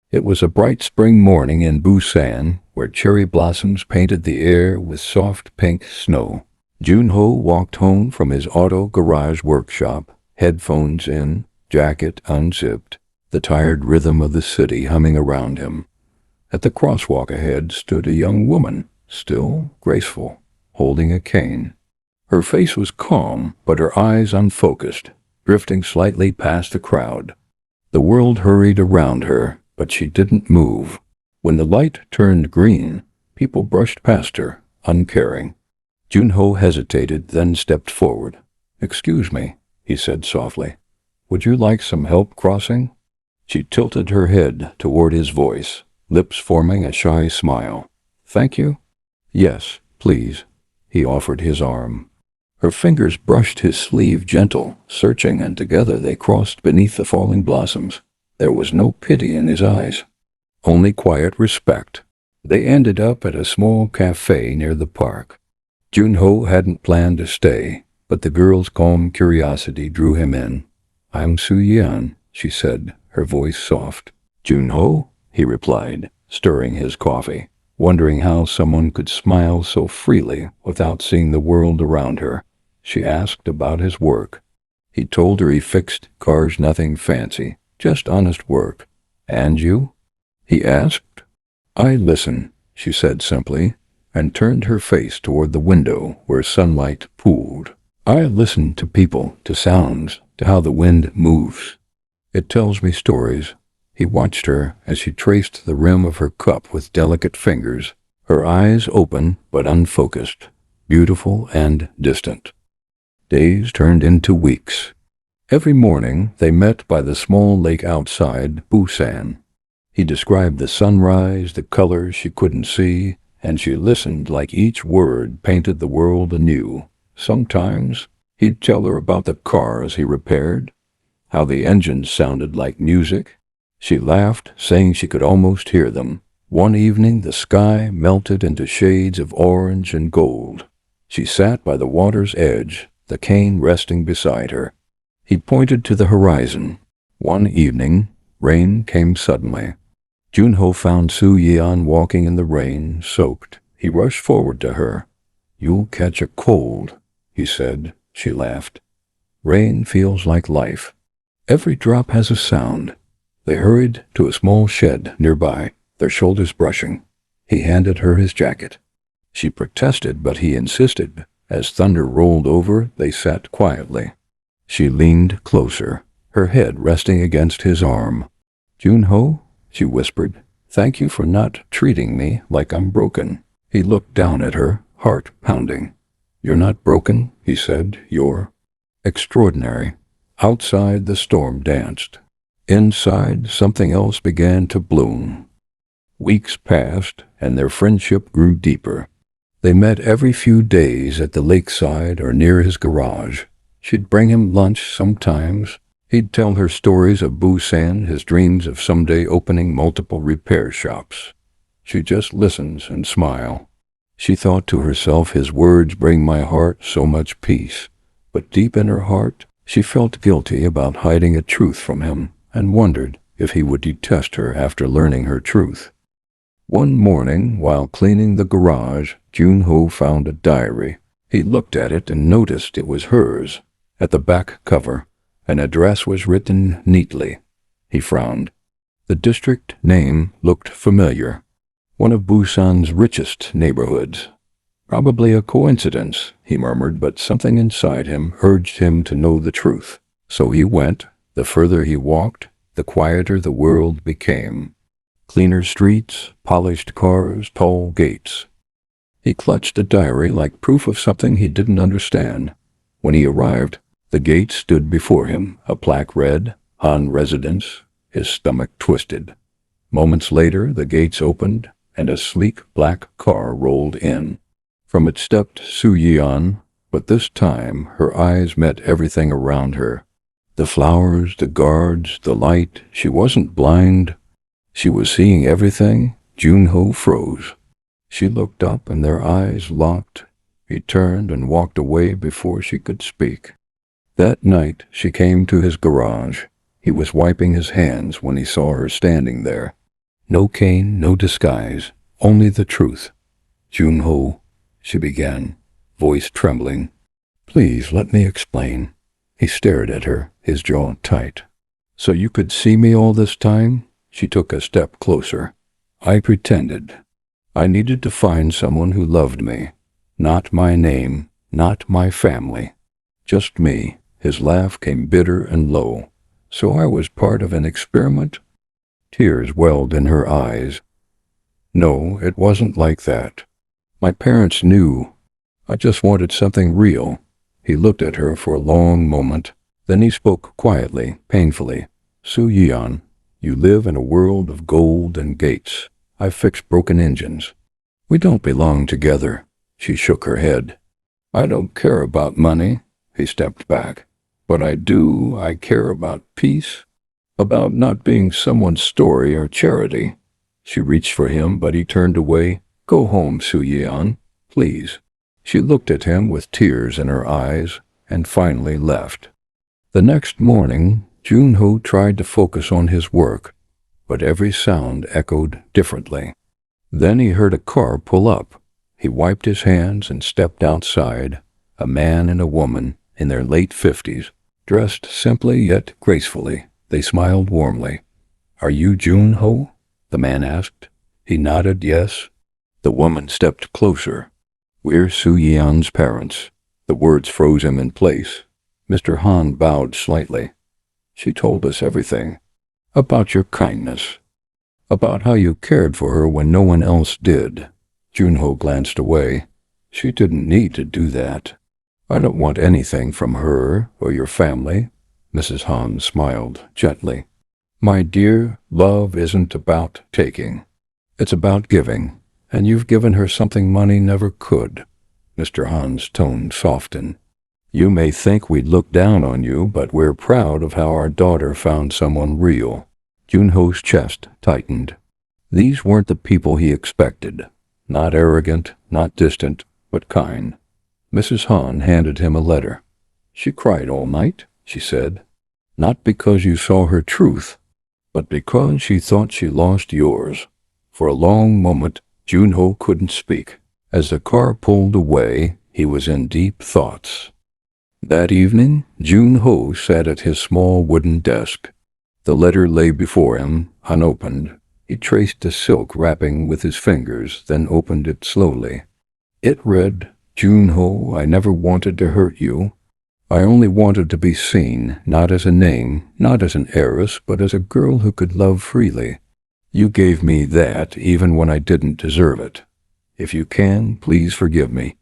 It was a bright spring morning in Busan, where cherry blossoms painted the air with soft pink snow. Junho walked home from his auto garage workshop, headphones in, jacket unzipped, the tired rhythm of the city humming around him. At the crosswalk ahead stood a young woman, still graceful, holding a cane. Her face was calm, but her eyes unfocused, drifting slightly past the crowd. The world hurried around her, but she didn't move. When the light turned green, people brushed past her, uncaring. Junho hesitated, then stepped forward. "Excuse me," he said softly. "Would you like some help crossing?" She tilted her head toward his voice, lips forming a shy smile. "Thank you?" "Yes, please." He offered his arm. Her fingers brushed his sleeve, gentle, searching, and together they crossed beneath the falling blossoms. There was no pity in his eyes, only quiet respect. They ended up at a small cafe near the park. Junho hadn't planned to stay, but the girl's calm curiosity drew him in. "I'm Su-yeon," she said, her voice soft. "Junho?" he replied, stirring his coffee, wondering how someone could smile so freely without seeing the world around her. She asked about his work. He told her he fixed cars, nothing fancy, just honest work. "And you?" he asked. "I listen," she said simply, and turned her face toward the window where sunlight pooled. "I listen to people, to sounds, to how the wind moves. It tells me stories." He watched her as she traced the rim of her cup with delicate fingers, her eyes open but unfocused, beautiful and distant. Days turned into weeks. Every morning they met by the small lake outside Busan. He described the sunrise, the colors she couldn't see, and she listened like each word painted the world anew. Sometimes he'd tell her about the cars he repaired, how the engines sounded like music. She laughed, saying she could almost hear them. One evening the sky melted into shades of orange and gold. She sat by the water's edge, the cane resting beside her. He pointed to the horizon. One evening, rain came suddenly. Junho found Su-yeon walking in the rain, soaked. He rushed forward to her. "You'll catch a cold," he said. She laughed. "Rain feels like life. Every drop has a sound." They hurried to a small shed nearby, their shoulders brushing. He handed her his jacket. She protested, but he insisted. As thunder rolled over, they sat quietly. She leaned closer, her head resting against his arm. "Junho," she whispered, "thank you for not treating me like I'm broken." He looked down at her, heart pounding. "You're not broken," he said. "You're extraordinary." Outside, the storm danced. Inside, something else began to bloom. Weeks passed, and their friendship grew deeper. They met every few days at the lakeside or near his garage. She'd bring him lunch sometimes. He'd tell her stories of Busan, his dreams of someday opening multiple repair shops. She just listens and smile. She thought to herself, his words bring my heart so much peace. But deep in her heart, she felt guilty about hiding a truth from him, and wondered if he would detest her after learning her truth. One morning, while cleaning the garage, Junho found a diary. He looked at it and noticed it was hers. At the back cover, an address was written neatly. He frowned. The district name looked familiar. One of Busan's richest neighborhoods. Probably a coincidence, he murmured, but something inside him urged him to know the truth. So he went. The further he walked, the quieter the world became. Cleaner streets, polished cars, tall gates. He clutched the diary like proof of something he didn't understand. When he arrived, the gate stood before him, a plaque read, "Han Residence." His stomach twisted. Moments later, the gates opened, and a sleek black car rolled in. From it stepped Su-yeon, but this time her eyes met everything around her. The flowers, the guards, the light. She wasn't blind. She was seeing everything. Junho froze. She looked up and their eyes locked. He turned and walked away before she could speak. That night she came to his garage. He was wiping his hands when he saw her standing there. No cane, no disguise, only the truth. Junho, she began, voice trembling. Please let me explain. He stared at her, his jaw tight. So you could see me all this time? She took a step closer. I pretended. I needed to find someone who loved me. Not my name, not my family. Just me. His laugh came bitter and low. So I was part of an experiment? Tears welled in her eyes. No, it wasn't like that. My parents knew. I just wanted something real. He looked at her for a long moment. Then he spoke quietly, painfully. Su-yeon, you live in a world of gold and gates. I fix broken engines. We don't belong together. She shook her head. I don't care about money. He stepped back. But I care about peace. About not being someone's story or charity. She reached for him, but he turned away. Go home, Su-yeon, please. She looked at him with tears in her eyes and finally left. The next morning, Junho tried to focus on his work, but every sound echoed differently. Then he heard a car pull up. He wiped his hands and stepped outside, a man and a woman in their late 50s, dressed simply yet gracefully. They smiled warmly. Are you Junho? The man asked. He nodded yes. The woman stepped closer. We're Su-yeon's parents. The words froze him in place. Mr. Han bowed slightly. She told us everything. About your kindness. About how you cared for her when no one else did. Junho glanced away. She didn't need to do that. I don't want anything from her or your family. Mrs. Han smiled gently. My dear, love isn't about taking. It's about giving, and you've given her something money never could. Mr. Han's tone softened. You may think we'd look down on you, but we're proud of how our daughter found someone real. Junho's chest tightened. These weren't the people he expected. Not arrogant, not distant, but kind. Mrs. Han handed him a letter. She cried all night, she said. Not because you saw her truth, but because she thought she lost yours. For a long moment, Junho couldn't speak. As the car pulled away, he was in deep thoughts. That evening, Junho sat at his small wooden desk. The letter lay before him, unopened. He traced the silk wrapping with his fingers, then opened it slowly. It read, Junho, I never wanted to hurt you. I only wanted to be seen, not as a name, not as an heiress, but as a girl who could love freely. You gave me that even when I didn't deserve it. If you can, please forgive me.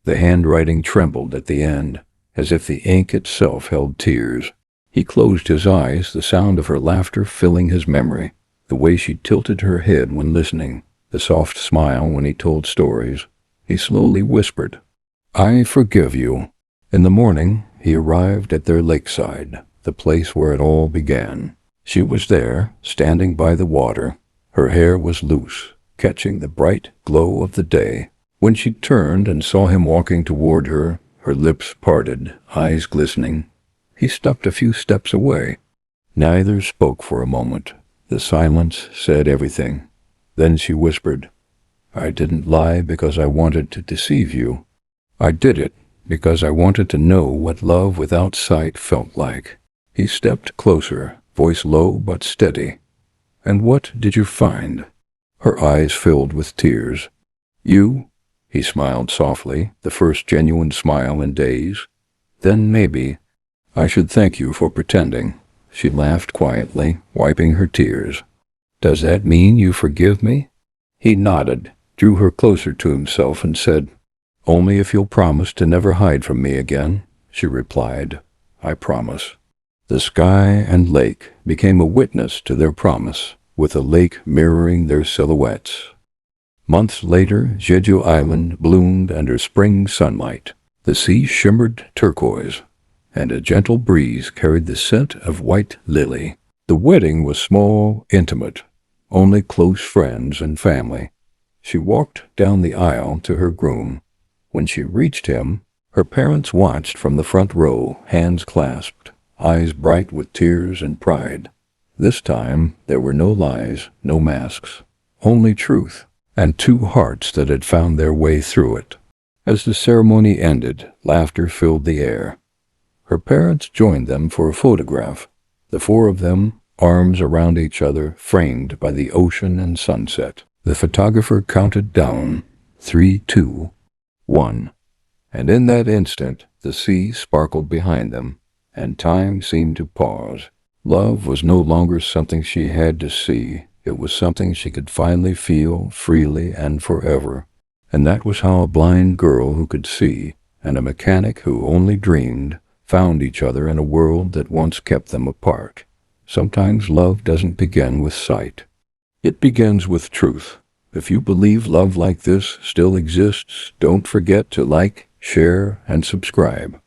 The handwriting trembled at the end, as if the ink itself held tears. He closed his eyes, the sound of her laughter filling his memory, the way she tilted her head when listening, the soft smile when he told stories. He slowly whispered, I forgive you. In the morning, he arrived at their lakeside, the place where it all began. She was there, standing by the water. Her hair was loose, catching the bright glow of the day. When she turned and saw him walking toward her, her lips parted, eyes glistening, he stepped a few steps away. Neither spoke for a moment. The silence said everything. Then she whispered, I didn't lie because I wanted to deceive you. I did it because I wanted to know what love without sight felt like. He stepped closer, voice low but steady. And what did you find? Her eyes filled with tears. You? He smiled softly, the first genuine smile in days. Then maybe I should thank you for pretending. She laughed quietly, wiping her tears. Does that mean you forgive me? He nodded, drew her closer to himself and said, Only if you'll promise to never hide from me again, she replied. I promise. The sky and lake became a witness to their promise, with the lake mirroring their silhouettes. Months later, Jeju Island bloomed under spring sunlight. The sea shimmered turquoise, and a gentle breeze carried the scent of white lily. The wedding was small, intimate, only close friends and family. She walked down the aisle to her groom. When she reached him, her parents watched from the front row, hands clasped, eyes bright with tears and pride. This time, there were no lies, no masks, only truth, and two hearts that had found their way through it. As the ceremony ended, laughter filled the air. Her parents joined them for a photograph, the four of them, arms around each other, framed by the ocean and sunset. The photographer counted down, 3, 2, 1. And in that instant, the sea sparkled behind them, and time seemed to pause. Love was no longer something she had to see. It was something she could finally feel freely and forever. And that was how a blind girl who could see, and a mechanic who only dreamed, found each other in a world that once kept them apart. Sometimes love doesn't begin with sight. It begins with truth. If you believe love like this still exists, don't forget to like, share, and subscribe.